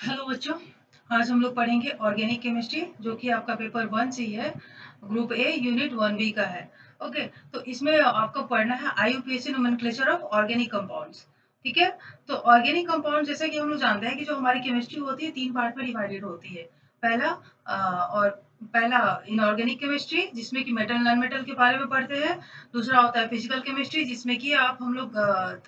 Hello बच्चों, आज हम लोग पढ़ेंगे ऑर्गेनिक केमिस्ट्री जो कि आपका पेपर 1 से ही है। ग्रुप ए यूनिट 1 बी का है। ओके, तो इसमें आपको पढ़ना है IUPAC nomenclature of organic compounds. ठीक है, तो ऑर्गेनिक कंपाउंड जैसे कि हम लोग जानते हैं कि जो हमारी केमिस्ट्री होती है 3 पार्ट में डिवाइडेड होती है। पहला और पहला इनऑर्गेनिक केमिस्ट्री जिसमें कि मेटल नॉन मेटल के बारे में पढ़ते हैं। दूसरा होता है फिजिकल केमिस्ट्री जिसमें कि आप हम लोग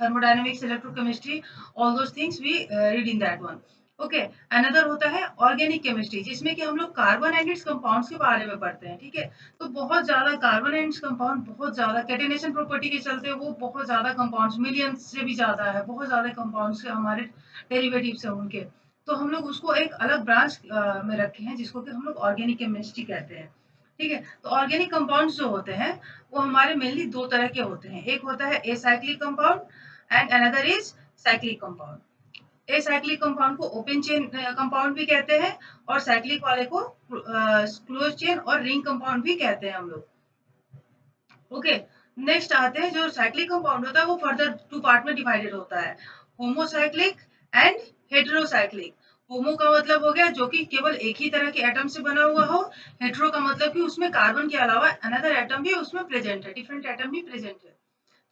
thermodynamics, electrochemistry, all those things we read in that one. Okay, another होता है ऑर्गेनिक केमिस्ट्री जिसमें कि हम लोग कार्बन एंड इट्स कंपाउंड्स के बारे में पढ़ते हैं। ठीक है, तो बहुत ज्यादा कार्बन एंड इट्स कंपाउंड, बहुत ज्यादा कैटेनेशन प्रॉपर्टी के चलते वो बहुत ज्यादा कंपाउंड्स, मिलियन से भी ज्यादा है, बहुत ज्यादा कंपाउंड्स हमारे डेरिवेटिव्स है उनके। तो हम लोग उसको एक अलग ब्रांच में रखे हैं जिसको कि हम लोग ऑर्गेनिक केमिस्ट्री कहते हैं। ठीक है, तो ऑर्गेनिक कंपाउंड्स जो होते हैं वो हमारे मेनली दो तरह के होते हैं। एक होता है acyclic compound and another is cyclic compound. Acyclic compound को ओपन चेन कंपाउंड भी कहते हैं और साइक्लिक वाले को क्लोज चेन और रिंग कंपाउंड भी कहते हैं हम लोग। ओके, नेक्स्ट आते हैं जो साइक्लिक कंपाउंड होता है वो फर्दर 2 पार्ट में डिवाइडेड होता है, होमोसाइक्लिक एंड हेटेरोसाइक्लिक। होमो का मतलब हो गया जो कि केवल एक ही तरह के एटम से बना हुआ हो। हेटेरो का मतलब कि उसमें कार्बन के अलावा अनदर एटम भी उसमें प्रेजेंट है, डिफरेंट एटम भी प्रेजेंट है।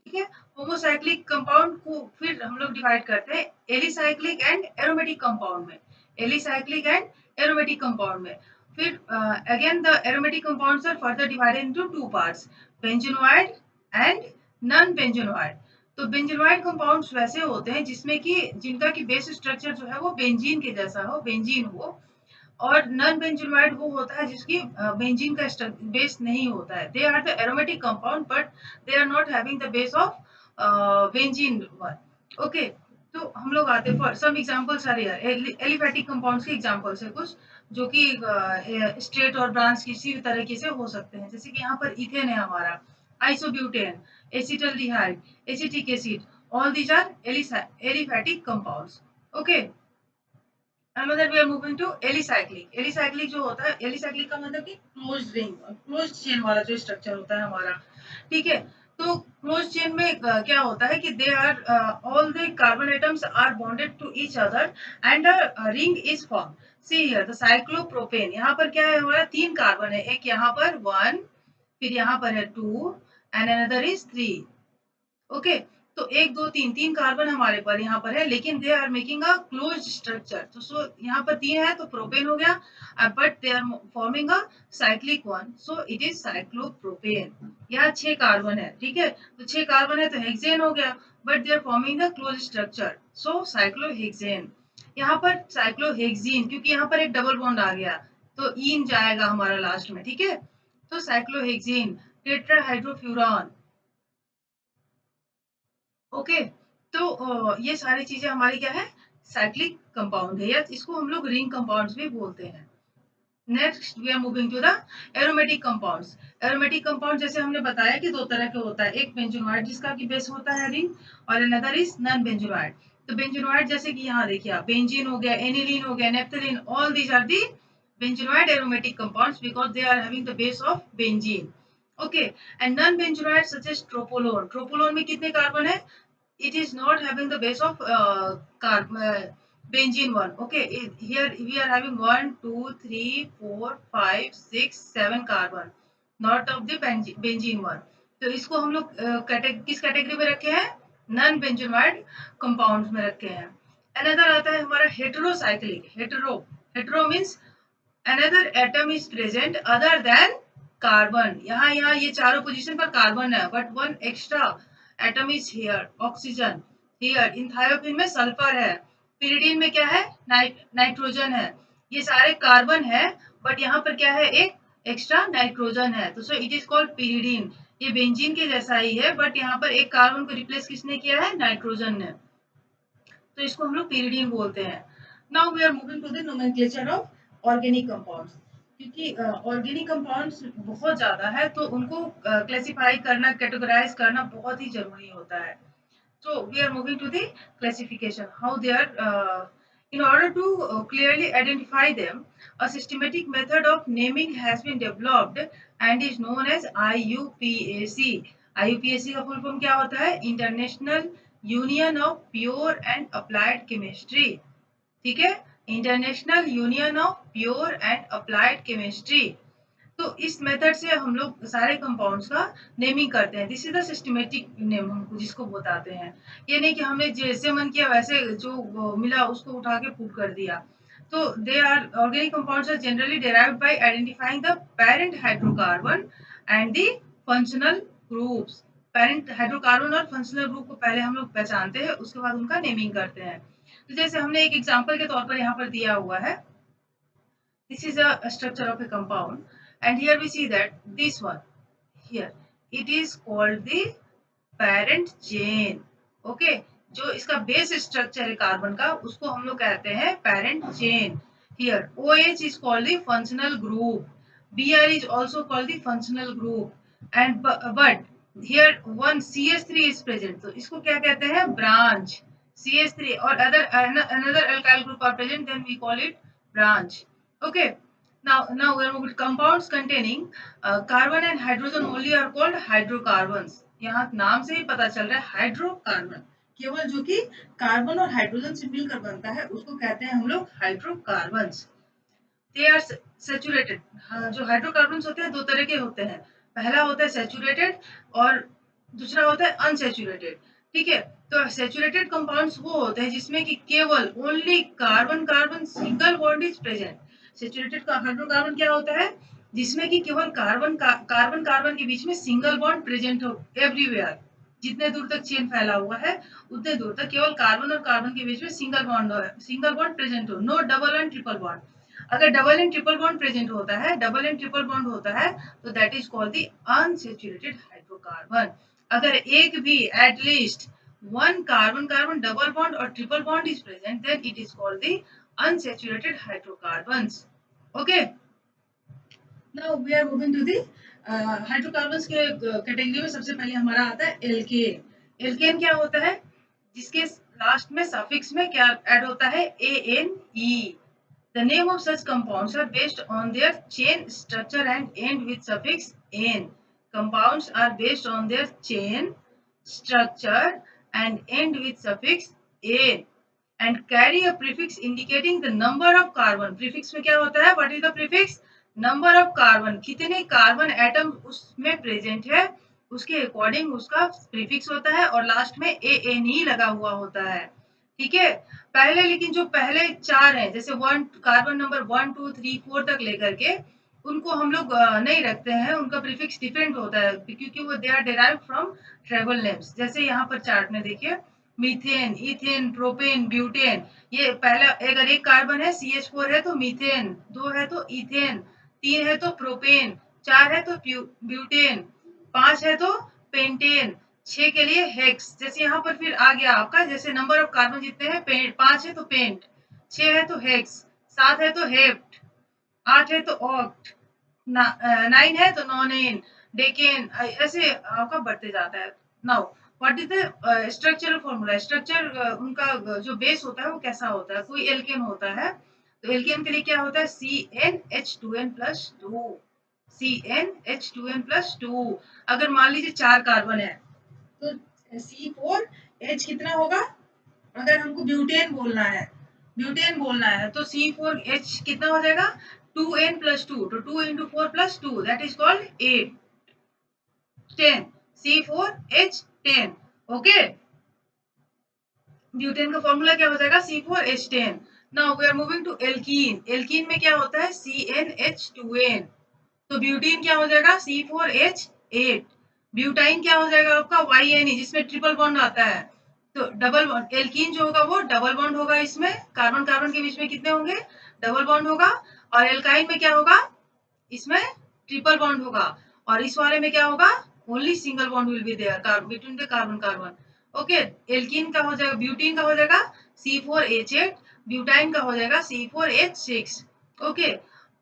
ठीक है, होमोसाइक्लिक कंपाउंड को फिर हम लोग डिवाइड करते हैं एलिसाइक्लिक एंड एरोमेटिक कंपाउंड में। एलिसाइक्लिक एंड एरोमेटिक कंपाउंड में फिर again the aromatic compounds are further divided into 2 parts, benzenoid and non benzenoid. तो बेंजोनोइड कंपाउंड्स वैसे होते हैं जिसमें कि जिनका की बेस स्ट्रक्चर जो है वो बेंजीन के जैसा हो, बेंजीन हो। और नॉन बेंजोनोइड वो होता है जिसकी बेंजीन का बेस नहीं होता है। They are the aromatic compound but they are not having the base of benzene one. Okay, तो हम लोग आते for some examples are here. Aliphatic compounds के एग्जांपल्स है कुछ जो कि स्ट्रेट और ब्रांच किसी भी तरीके से हो सकते हैं। जैसे कि यहाँ पर इथेन है हमारा, isobutane, acetaldehyde, acetic acid, all these are aliphatic compounds. Okay, another we are moving to alicyclic. Alicyclic जो होता है, एलिसाइक्लिक का मतलब कि क्लोज्ड रिंग, क्लोज्ड चेन वाला जो स्ट्रक्चर होता है हमारा। ठीक है, तो क्लोज चेन में क्या होता है कि they are all the carbon atoms are bonded to each other and ring is form. See here the cyclopropane, यहाँ पर क्या है हमारा 3 कार्बन है, एक यहाँ पर 1, फिर यहाँ पर है 2 एंड अनदर इज 3। ओके, तो 1 2 3 3 कार्बन हमारे पर यहाँ पर है लेकिन they are making a close structure. तो सो यहाँ पर 3 है तो प्रोपेन हो गया, but they are forming a cyclic one, so it is cyclopropane. यहाँ 6 कार्बन है। ठीक है, तो 6 कार्बन है तो हेक्सेन हो गया, but they are forming the close structure, so cyclohexane. यहाँ पर साइक्लोहेक्सीन क्योंकि यहाँ पर एक डबल बॉन्ड आ गया तो इन जाएगा हमारा लास्ट में। ठीक है, तो साइक्लोहेक्सीन, टेट्राहाइड्रोफ्यूरॉन। ओके, तो ये सारी चीजें हमारी क्या है, साइक्लिक कंपाउंड है या इसको हम लोग रिंग कंपाउंड्स भी बोलते हैं। Next we are moving to the aromatic compounds. Aromatic compound जैसे हमने बताया कि दो तरह के होता है, एक बेंजोनोइड जिसका की बेस होता है रिंग और अनदर इज नॉन बेंजोनोइड। तो बेंजोनोइड जैसे कि यहाँ देखिए आप, बेंजीन हो गया, एनिलीन हो गया, naphthalene, all these are the benzenoid aromatic compounds because they are having the base of benzene. Okay, and non benzenoid such as tropolone. Tropolone में कितने कार्बन है, it is not having the base of benzene one. Okay, here we are having 1 2 3 4 5 6 7 carbon, not of the benzene one. तो इसको हम लोग किस category में रखे हैं, नॉन बेंजोनोइड कंपाउंड्स में रखे हैं। अनदर आता है हमारा heterocyclic. Hetero, hetero means another atom is present other than carbon। यहाँ ये चारों पोजीशन पर कार्बन है but one extra atom is here, oxygen। here in thiopine में सल्फर है, pyridine में क्या है, नाइट्रोजन है। ये सारे कार्बन है बट यहाँ पर क्या है, एक एक्स्ट्रा नाइट्रोजन है, तो सो इट इज कॉल्ड pyridine। ये बेंजीन के जैसा ही है बट यहाँ पर एक कार्बन को रिप्लेस किसने किया है, नाइट्रोजन ने, तो इसको हम लोग pyridine बोलते हैं। Now we are moving to the nomenclature of organic compounds. क्योंकि ऑर्गेनिक कंपाउंड्स बहुत ज्यादा है तो उनको क्लासिफाई करना, कैटेगराइज करना बहुत ही जरूरी होता है। So we are moving to the classification, how they are in order to clearly identify them, a systematic method of naming has been developed and is known as IUPAC। IUPAC का full form क्या होता है, international union of pure and applied chemistry. ठीक है, international union of pure and applied chemistry. तो इस method से हम लोग सारे कंपाउंड्स का नेमिंग करते हैं। This is the systematic name हम जिसको बताते हैं। ये नहीं कि हमने जैसे मन किया वैसे जो मिला उसको उठा के पुट कर दिया। तो they are organic compounds are generally derived by identifying the parent hydrocarbon and the functional groups। Parent hydrocarbon और फंक्शनल ग्रुप को पहले हम लोग पहचानते हैं, उसके बाद उनका नेमिंग करते हैं। तो जैसे हमने एक एग्जांपल के तौर पर यहाँ पर दिया हुआ है, this is a structure of a compound, and here we see that this one here, it is called the parent chain। okay, जो इसका बेस स्ट्रक्चर है कार्बन का उसको हम लोग कहते हैं parent chain. here OH is called the functional group, Br is also called the functional group, and but here one CH3 is present, तो इसको क्या कहते हैं, branch। CH3 or another alkyl group are present, then we call it branch। okay, now we are moving to compounds containing carbon and hydrogen only are called hydrocarbons। यहाँ नाम से ही पता चल रहा है हाइड्रोकार्बन, केवल जो कि कार्बन और हाइड्रोजन से मिलकर बनता है उसको कहते हैं हम लोग हाइड्रोकार्बन्स। They are saturated. हाँ, जो हाइड्रोकार्बन्स होते हैं दो तरह के होते हैं, पहला होता है सैचुरेटेड और दूसरा होता है अनसैचुरेटेड। ठीक है, तो सैचुरेटेड कंपाउंड्स वो होते हैं जिसमें कि केवल only carbon carbon single bond is present. Saturated का हाइड्रोकार्बन क्या होता है, जिसमें कि केवल कार्बन कार्बन के बीच में सिंगल बॉन्ड प्रेजेंट हो एवरीवेयर। जितने दूर तक चेन फैला हुआ है उतने दूर तक केवल कार्बन और कार्बन के बीच में सिंगल बॉन्ड प्रेजेंट हो, no double and triple bond. अगर double and triple bond present होता है, डबल एंड ट्रिपल बॉन्ड होता है, तो that is called the unsaturated hydrocarbon. अगर एक भी at least one carbon carbon double bond और triple bond is present, then it is called the unsaturated hydrocarbons. Okay, now we are moving to the hydrocarbons के category में सबसे पहले हमारा आता है एल्केन। एल्केन क्या होता है, जिसके लास्ट में सफिक्स में क्या ऐड होता है, ANE। The name of such compounds are based on their chain structure and end with suffix "-n". Compounds are based on their chain structure and end with suffix "-n" and carry a prefix indicating the number of carbon। Prefix में क्या होता है, what is the prefix? Number of carbon, कितने carbon atom उसमें present है उसके according उसका prefix होता है और लास्ट में ANE लगा हुआ होता है। ठीक है, पहले लेकिन जो पहले चार हैं जैसे वन कार्बन नंबर 1 2 3 4 तक लेकर के उनको हम लोग नहीं रखते हैं, उनका प्रीफिक्स डिफरेंट होता है क्योंकि वो they are derived from trivial names. जैसे यहाँ पर चार्ट में देखिए, मीथेन, इथेन, प्रोपेन, ब्यूटेन। ये पहला अगर एक कार्बन है CH4 है तो मीथेन, 2 है तो इथेन, 3 है तो प्रोपेन, 4 है तो ब्यूटेन, 5 है तो पेंटेन, 6 के लिए हेक्स। जैसे यहाँ पर फिर आ गया आपका, जैसे नंबर ऑफ कार्बन जितने हैं, 5 है तो पेंट, 6 है तो हेक्स, 7 है तो हेप्ट, 8 है तो ऑक्ट, 9 है तो नॉनेन, डेकेन, ऐसे आपका बढ़ते जाता है। Now what is the structural formula. Structure उनका जो बेस होता है वो कैसा होता है, कोई एल्केन होता है तो एल्केन के लिए क्या होता है, CnH2n+2। CnH2n+2। अगर मान लीजिए 4 कार्बन है तो C4H कितना होगा, अगर हमको ब्यूटेन बोलना है तो C4H कितना हो जाएगा, 2n+2, तो 2 into 4+2 that is called 8, 10, C4H10। Okay, butane का फॉर्मूला क्या हो जाएगा, C4H10। Now we are moving to alkene. Alkene में क्या होता है, CnH2n, तो ब्यूटीन क्या हो जाएगा, C4H8। ब्यूटाइन क्या हो जाएगा आपका, YNE, जिसमें ट्रिपल बॉन्ड आता है। तो डबल बॉन्ड एल्कीन जो होगा वो डबल बॉन्ड होगा, इसमें कार्बन कार्बन के बीच में कितने होंगे, डबल बॉन्ड होगा। और एल्काइन में क्या होगा, इसमें ट्रिपल बॉन्ड होगा। और इस वाले में क्या होगा, only single bond will be there between the carbon carbon. Okay, alkene का हो जाएगा, ब्यूटीन का हो जाएगा C4H8, ब्यूटाइन का हो जाएगा C4H6। ओके,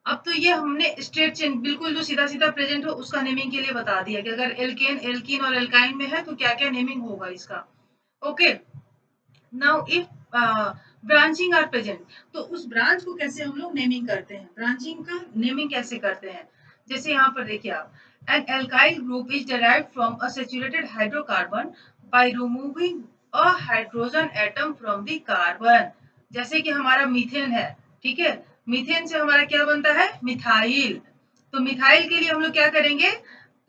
अब तो ये हमने स्ट्रेट चेन बिल्कुल जो सीधा सीधा प्रेजेंट हो उसका नेमिंग के लिए बता दिया कि अगर एल्केन एल्कीन और एल्काइन में है तो क्या क्या नेमिंग होगा इसका। Okay, now if branching are present, तो उस ब्रांच को कैसे हम लोग नेमिंग करते हैं, ब्रांचिंग का नेमिंग कैसे करते हैं। जैसे यहाँ पर देखिए आप, an alkyl group is derived from a saturated hydrocarbon by removing a hydrogen atom from the carbon. जैसे कि हमारा मीथेन है, ठीक है, मीथेन से हमारा क्या बनता है, मिथाइल। तो मिथाइल के लिए हम लोग क्या करेंगे,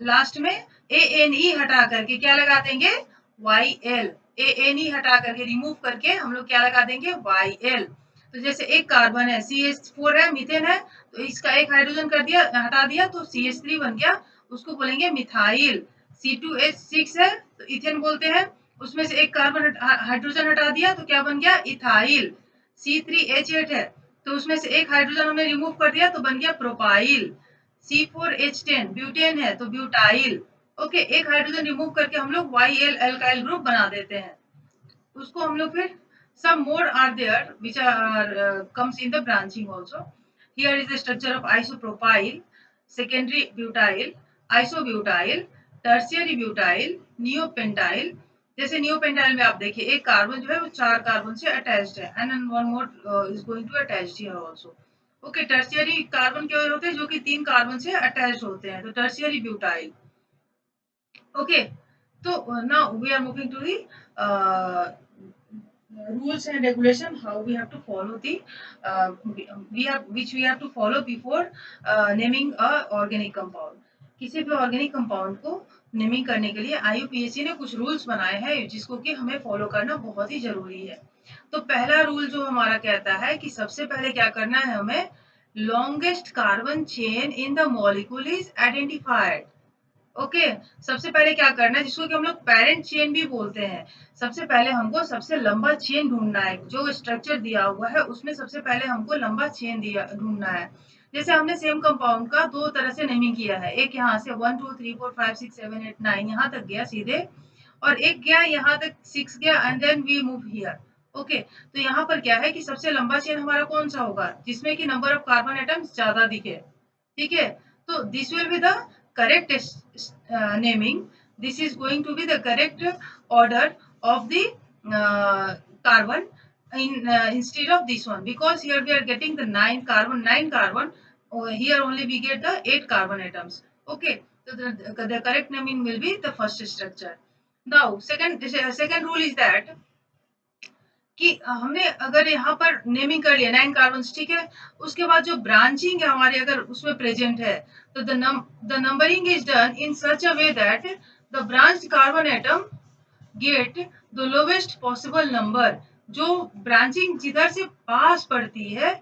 लास्ट में ए एन ई हटा करके क्या लगा देंगे, Y L. A N E हटा करके रिमूव करके हम लोग क्या लगा देंगे, वाई एल। तो जैसे एक कार्बन है, CH4 है, मीथेन है, तो इसका एक हाइड्रोजन कर दिया, हटा दिया, तो CH3 बन गया, उसको बोलेंगे मिथाइल। C2H6 है तो इथेन बोलते हैं, उसमें से एक कार्बन हाइड्रोजन हटा दिया तो क्या बन गया, इथाइल। C3H8 है तो उसमें से एक हाइड्रोजन हमने रिमूव कर दिया तो बन गया प्रोपाइल। C4H10 ब्यूटेन है तो ब्यूटाइल। ओके, एक हाइड्रोजन रिमूव करके हम लोग YL एल्काइल ग्रुप बना देते हैं। उसको हम लोग फिर some more are there which are comes in the branching also. Here is the structure of isopropyl, secondary butyl, isobutyl, tertiary butyl, neopentyl। जैसे नियोपेंटाइल में आप देखिए एक कार्बन जो है वो 4 कार्बन से अटैच्ड है, and one more is going to attached here also. Okay, tertiary carbon क्या होते हैं, जो कि 3 कार्बन से अटैच्ड होते हैं, तो टर्शियरी ब्यूटाइल। ओके, तो now we are moving to the rules and regulation, how we have to follow the we have which we have to follow before naming a organic compound। किसी भी organic compound को naming करने के लिए IUPAC ने कुछ rules बनाए हैं जिसको कि हमें फॉलो करना बहुत ही जरूरी है। तो पहला रूल जो हमारा कहता है कि सबसे पहले क्या करना है हमें, longest carbon chain in the molecule is identified. Okay, सबसे पहले क्या करना है, जिसको कि हम लोग पेरेंट चेन भी बोलते हैं, सबसे पहले हमको सबसे लंबा चेन ढूंढना है। जो स्ट्रक्चर दिया हुआ है उसमें सबसे पहले हमको लंबा चेन दिया ढूंढना है। जैसे हमने सेम कंपाउंड का दो तरह से नेमिंग किया है, एक यहाँ से 1 2 3 4 5 6 7 8 9 यहाँ तक गया सीधे, और एक गया यहाँ तक 6 गया, and then we move here. Okay, तो यहाँ पर क्या है कि सबसे लंबा चेन हमारा कौन सा होगा, जिसमें कि नंबर ऑफ कार्बन एटम्स ज्यादा दिखे, ठीक है। तो this will be the correct naming. This is going to be the correct order of the carbon instead of this one, because here we are getting the 9 carbon, here only we get the 8 carbon atoms। Okay, so the correct naming will be the first structure। Now second rule is that कि हमने अगर यहाँ पर naming कर लिया 9 carbon, ठीक है, उसके बाद जो ब्रांचिंग है हमारे अगर उसमें प्रेजेंट है, तो the numbering is done in such a way that the branched carbon atom get the lowest possible number. जो ब्रांचिंग जिधर से पास पड़ती है,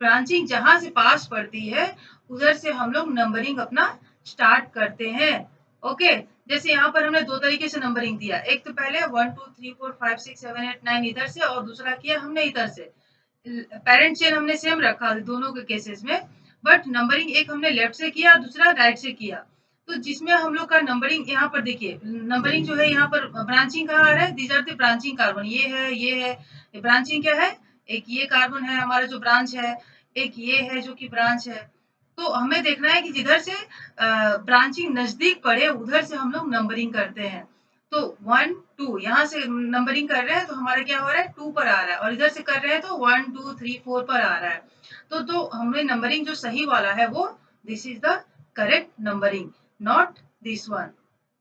ब्रांचिंग जहां से पास पड़ती है उधर से हम लोग नंबरिंग अपना स्टार्ट करते हैं। ओके, जैसे यहाँ पर हमने दो तरीके से नंबरिंग दिया, एक तो पहले 1 2 3 4 5 6 7 8 9 इधर से, और दूसरा किया हमने इधर से। पेरेंट चेन हमने सेम रखा दोनों के केसेस में, बट नंबरिंग एक हमने लेफ्ट से किया, दूसरा राइट से किया। तो जिसमें हम लोग का नंबरिंग यहाँ पर देखिए, नंबरिंग जो है यहाँ पर ब्रांचिंग कहाँ आ रहा है, these are the branching carbon, ये है ये है, ये ब्रांचिंग क्या है, एक ये कार्बन है हमारा जो ब्रांच है, एक ये है जो कि ब्रांच है। तो हमें देखना है कि जिधर से ब्रांचिंग नजदीक पड़े उधर से हम लोग नंबरिंग करते हैं। तो 1 2 यहाँ से नंबरिंग कर रहे हैं तो हमारा क्या हो रहा है, 2 पर आ रहा है, और इधर से कर रहे हैं तो 1 2 3 4 पर आ रहा है। तो हमें नंबरिंग जो सही वाला है वो this is the correct numbering, not this one।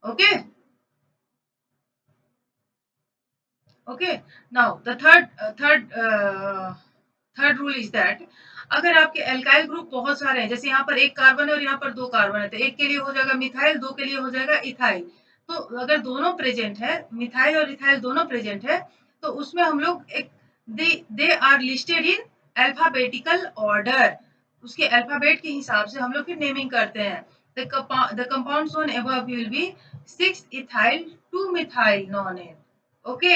okay okay now the third rule is that अगर आपके एल्काइल ग्रुप बहुत सारे हैं, जैसे यहाँ पर एक कार्बन है और यहाँ पर दो कार्बन है, तो एक के लिए हो जाएगा मिथाइल, दो के लिए हो जाएगा इथाइल। तो अगर दोनों प्रेजेंट है, मिथाइल और इथाइल दोनों प्रेजेंट है, तो उसमें हम लोग एक they are listed in alphabetical order, उसके अल्फाबेट के हिसाब से हम लोग फिर नेमिंग करते हैं। the compounds shown above will be 6 ethyl 2 methyl nonane। Okay,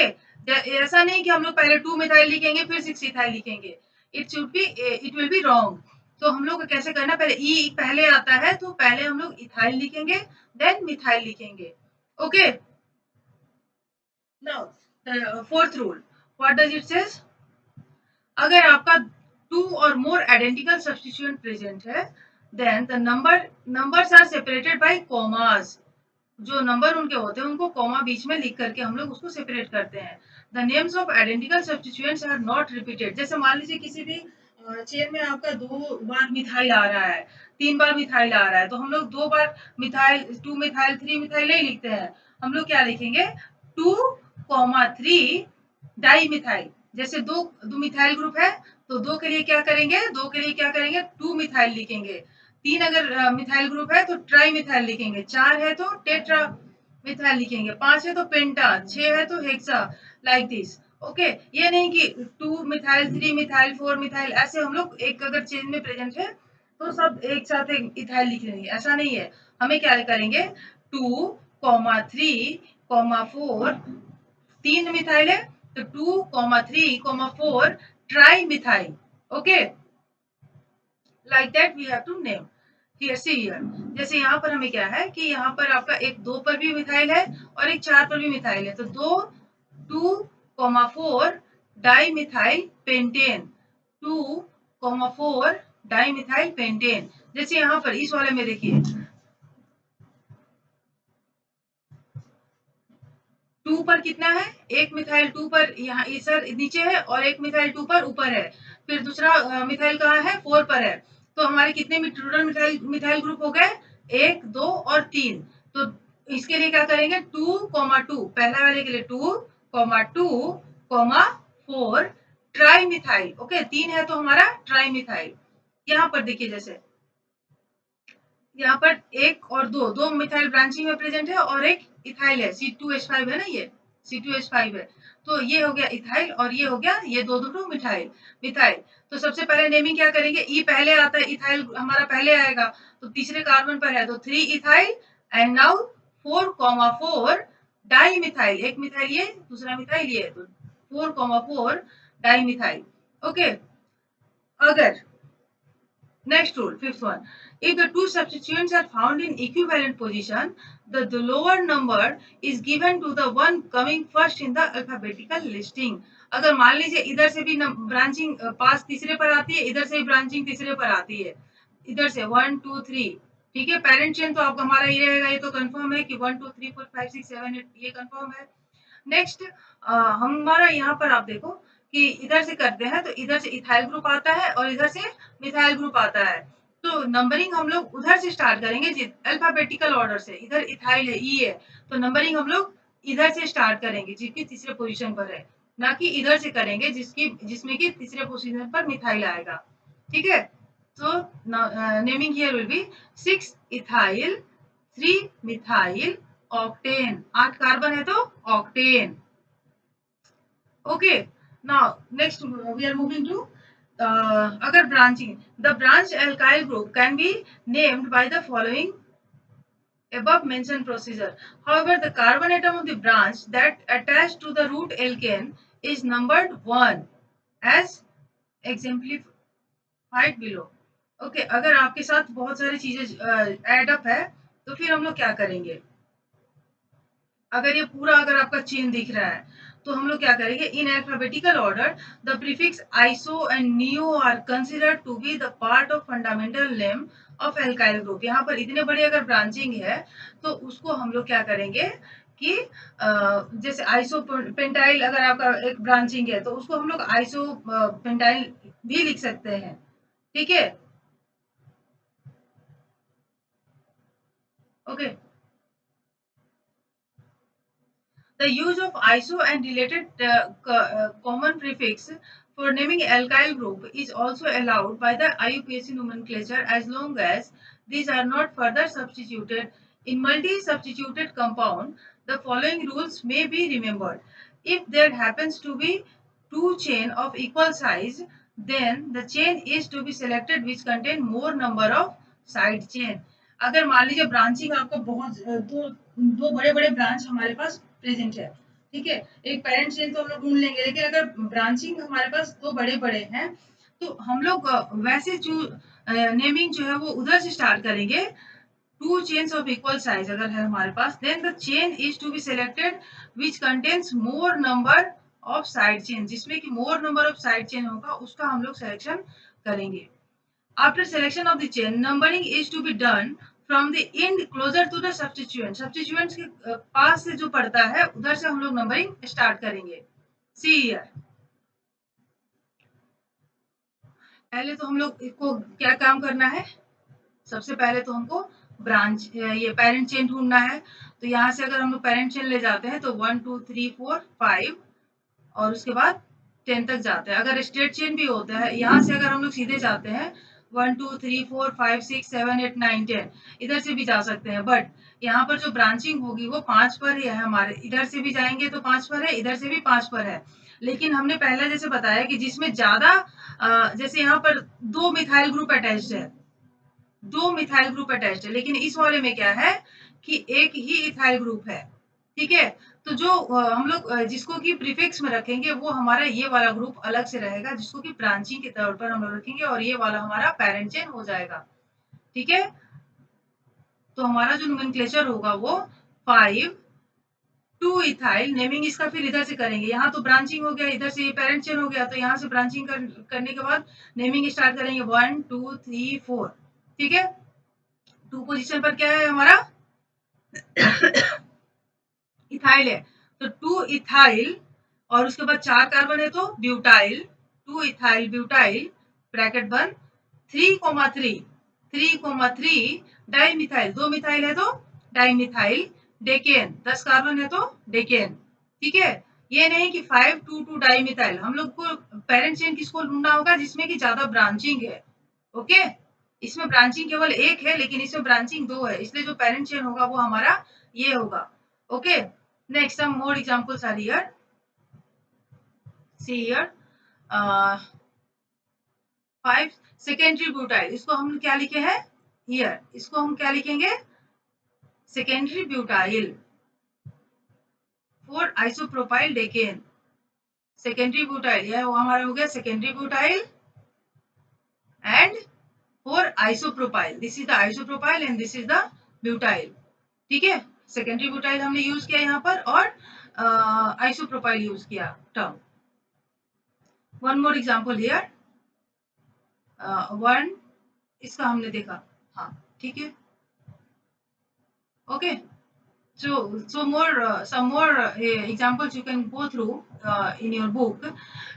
ऐसा नहीं कि हम लोग पहले 2 मिथाइल लिखेंगे फिर 6 इथाइल लिखेंगे, इट विल बी रॉन्ग। तो हम लोग को कैसे करना, पहले ई पहले आता है तो पहले हम लोग इथाइल लिखेंगे, देन मिथाइल लिखेंगे। Okay, now the fourth rule, what does it says, अगर आपका 2 और मोर आइडेंटिकल सब्स्टिट्यूएंट प्रेजेंट है, then the numbers are separated by commas. जो नंबर उनके होते हैं उनको कॉमा बीच में लिख करके हम लोग उसको सेपरेट करते हैं। The names of identical substituents are not repeated. जैसे मान लीजिए किसी भी चेन में आपका 2 बार मिथाइल आ रहा है, 3 बार मिथाइल आ रहा है, तो हम लोग 2 बार मिथाइल 2 मिथाइल 3 मिथाइल नहीं लिखते हैं, हम लोग क्या लिखेंगे 2 3 डाई मिथाइल। जैसे दो दो मिथाइल ग्रुप है तो दो के लिए क्या करेंगे, दो के लिए क्या करेंगे, टू मिथाइल लिखेंगे। तीन अगर मिथाइल ग्रुप है तो ट्राई मिथाइल लिखेंगे। चार है तो टेट्रा मिथाइल लिखेंगे। पांच है तो पेंटा, छह है तो हेक्सा, लाइक दिस। ओके, ये नहीं कि two methyl, three methyl, four methyl, ऐसे हम लोग एक अगर चेन में प्रेजेंट है तो सब एक साथ एक इथाइल लिख लेंगे, ऐसा नहीं है। हमें क्या करेंगे, two comma three comma four, तीन मिथाइल है तो two comma three comma four trimethyl. Okay, like that we have to name here. See here, जैसे यहाँ पर हमें क्या है कि यहाँ पर आपका एक दो पर भी मिथाइल है और एक चार पर भी मिथाइल है, तो दो two comma four di methyl pentane, two comma four di methyl pentane. जैसे यहाँ पर इस वाले में देखिए टू पर कितना है, एक मिथाइल टू पर यहाँ सर नीचे है और एक मिथाइल टू पर ऊपर है। फिर दूसरा मिथाइल कहाँ है, फोर पर है। तो हमारे कितने टोटल मिथाइल मिथाइल ग्रुप हो गए, एक दो और तीन। तो इसके लिए क्या करेंगे, टू कॉमा टू, पहला वाले के लिए two comma two comma four trimethyl. Okay, तीन है तो हमारा ट्राई मिथाइल। यहाँ पर देखिए, जैसे यहाँ पर एक और दो, दो मिथाइल ब्रांचिंग में प्रेजेंट है और एक इथाइल है, C2H5 है ना, ये C2H5 है। तो ये हो गया इथाइल और ये हो गया, ये दो दोनों मिथाइल मिथाइल। तो सबसे पहले नेमिंग क्या करेंगे, ई पहले आता है, इथाइल हमारा पहले आएगा, तो तीसरे कार्बन पर है तो three ethyl and now four comma four di methyl. एक मिथाइल ये, दूसरा मिथाइल ये, तो four comma four di methyl. Okay, अगर next rule, fifth one. If the two substituents are found in equivalent position, the lower number is given to the one coming first in the alphabetical listing. अगर मान लीजिए इधर से भी branching पास तीसरे पर आती है, इधर से भी ब्रांचिंग तीसरे पर आती है, इधर से वन टू थ्री, ठीक है। पेरेंट चेन तो आपका हमारा ये रहेगा, ये तो कंफर्म है कि one two three four five six seven eight, ये कंफर्म है। नेक्स्ट हमारा यहाँ पर आप देखो कि इधर से करते हैं तो इधर से इथाइल ग्रुप आता है और इधर से मिथाइल ग्रुप आता है। तो नंबरिंग हम लोग उधर से स्टार्ट करेंगे, अल्फाबेटिकल ऑर्डर से। इधर इथाइल है, ई है, तो नंबरिंग हम लोग इधर से स्टार्ट करेंगे जिसकी तीसरे पोजीशन पर है, ना कि इधर से करेंगे जिसमें कि तीसरे पोजीशन पर मिथाइल आएगा। ठीक है, तो naming here will be 6 ethyl, 3 methyl, octane. 8 carbon है तो octane. Okay, now next we are moving to agar branching. The branched alkyl group can be named by the following above mentioned procedure. However, the carbon atom of the branch that attached to the root alkane is numbered 1 as exemplified below. Okay, अगर आपके साथ बहुत सारी चीजें add up है तो फिर हम लोग क्या करेंगे, अगर ये पूरा अगर आपका चेन दिख रहा है तो हम लोग क्या करेंगे, in alphabetical order the prefix iso and neo are considered to be the part of fundamental name of alkyl group. यहाँ पर इतने बड़े अगर ब्रांचिंग है तो उसको हम लोग क्या करेंगे कि जैसे आइसो पेंटाइल अगर आपका एक ब्रांचिंग है तो उसको हम लोग आइसो पेंटाइल भी लिख सकते हैं। ठीक है, okay. The use of iso and related common prefix for naming alkyl group is also allowed by the IUPAC nomenclature as long as these are not further substituted. In multi-substituted compound, the following rules may be remembered. If there happens to be two chain of equal size, then the chain is to be selected which contain more number of side chain. अगर मान लीजिए branching आपका बहुत दो दो बड़े बड़े branch हमारे पास प्रेजेंट है, ठीक है, एक पेरेंट चेन तो हम लोग ढूंढ लेंगे, लेकिन अगर ब्रांचिंग हमारे पास दो बड़े बड़े हैं तो हम लोग वैसे जो नेमिंग जो है वो उधर से स्टार्ट करेंगे। Two chains of equal size अगर है हमारे पास, then the chain is to be selected which contains more number of side chain, जिसमें कि more number of side chain होगा उसका हम लोग सिलेक्शन करेंगे। After selection of the chain, numbering is to be done from the end closer to the substituent. Substituents के पास से जो पड़ता है उधर से हम लोग नंबरिंग स्टार्ट करेंगे। See here. पहले तो हम लोग को क्या काम करना है, सबसे पहले तो हमको ब्रांच ये पेरेंट चेन ढूंढना है। तो यहाँ से अगर हम लोग पेरेंट चेन ले जाते हैं तो 1 2 3 4 5 और उसके बाद 10 तक जाते हैं। अगर स्ट्रेट चेन भी होता है, यहाँ से अगर हम लोग सीधे जाते हैं 1 2 3 4 5 6 7 8 9 10 इधर से भी जा सकते हैं, बट यहाँ पर जो ब्रांचिंग होगी वो 5 पर ही है हमारे। इधर से भी जाएंगे तो 5 पर है, इधर से भी 5 पर है। लेकिन हमने पहले जैसे बताया कि जिसमें ज्यादा जैसे यहाँ पर 2 मिथाइल ग्रुप अटैच्ड है, 2 मिथाइल ग्रुप अटैच्ड है, लेकिन इस वाले में क्या है कि एक ही इथाइल ग्रुप है। ठीक है, तो जो हम लोग जिसको कि प्रीफिक्स में रखेंगे वो हमारा ये वाला ग्रुप अलग से रहेगा, जिसको कि ब्रांचिंग के तौर पर हम लोग रखेंगे, और ये वाला हमारा पैरेंट चेन हो जाएगा। ठीक है, तो हमारा जो नोमेनक्लेचर होगा वो 5 2 इथाइल, नेमिंग इसका फिर इधर से करेंगे। यहाँ तो ब्रांचिंग हो गया, इधर से ये पैरेंट चेन हो गया, तो यहाँ से ब्रांचिंग करने के बाद नेमिंग स्टार्ट करेंगे 1 2 3 4। ठीक है, 2 पोजीशन पर क्या है हमारा इथाइल है, तो 2 इथाइल, और उसके बाद 4 कार्बन है तो ब्यूटाइल, 2 इथाइल ब्यूटाइल ब्रैकेट बंद 3,3 3,3 डाइमिथाइल, 2 मिथाइल है तो डाइमिथाइल डेकेन, 10 कार्बन है तो डेकेन। ठीक है, ये नहीं कि 5,2,2 डाइमिथाइल। हम लोग को पेरेंट चेन किसको ढूंढना होगा जिसमें कि ज्यादा ब्रांचिंग है। ओके, इसमें ब्रांचिंग केवल एक है, लेकिन इसमें ब्रांचिंग 2 है, इसलिए जो पेरेंट चेन होगा वो हमारा ये होगा। Okay, next some more examples are here. See here, 5 secondary butyl, इसको हम क्या लिखे हैं here, इसको हम क्या लिखेंगे secondary butyl। 4 isopropyl decane, secondary butyl, यह वो हमारा हो गया secondary butyl and 4 isopropyl, this is the isopropyl and this is the butyl। ठीक है, secondary butyl हमने यूज किया यहाँ पर, और isopropyl यूज किया term. One more example here, 1 इसका हमने देखा। हाँ, ठीक है, okay. So more some more examples you can go through in your book,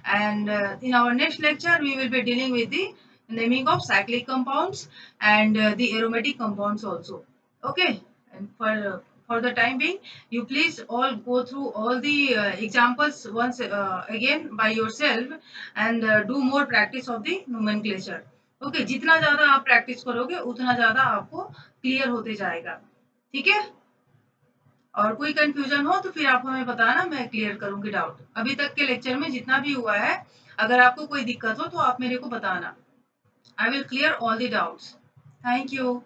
and in our next lecture we will be dealing with the naming of cyclic compounds and the aromatic compounds also. Okay, and for the time being, you please all go through all the examples once again by yourself, and do more practice of the nomenclature. Okay, जितना ज्यादा आप practice करोगे उतना ज्यादा आपको clear होते जाएगा। ठीक है, और कोई कंफ्यूजन हो तो फिर आप हमें बताना, मैं क्लियर करूंगी डाउट। अभी तक के लेक्चर में जितना भी हुआ है, अगर आपको कोई दिक्कत हो तो आप मेरे को बताना। I will clear all the doubts. Thank you.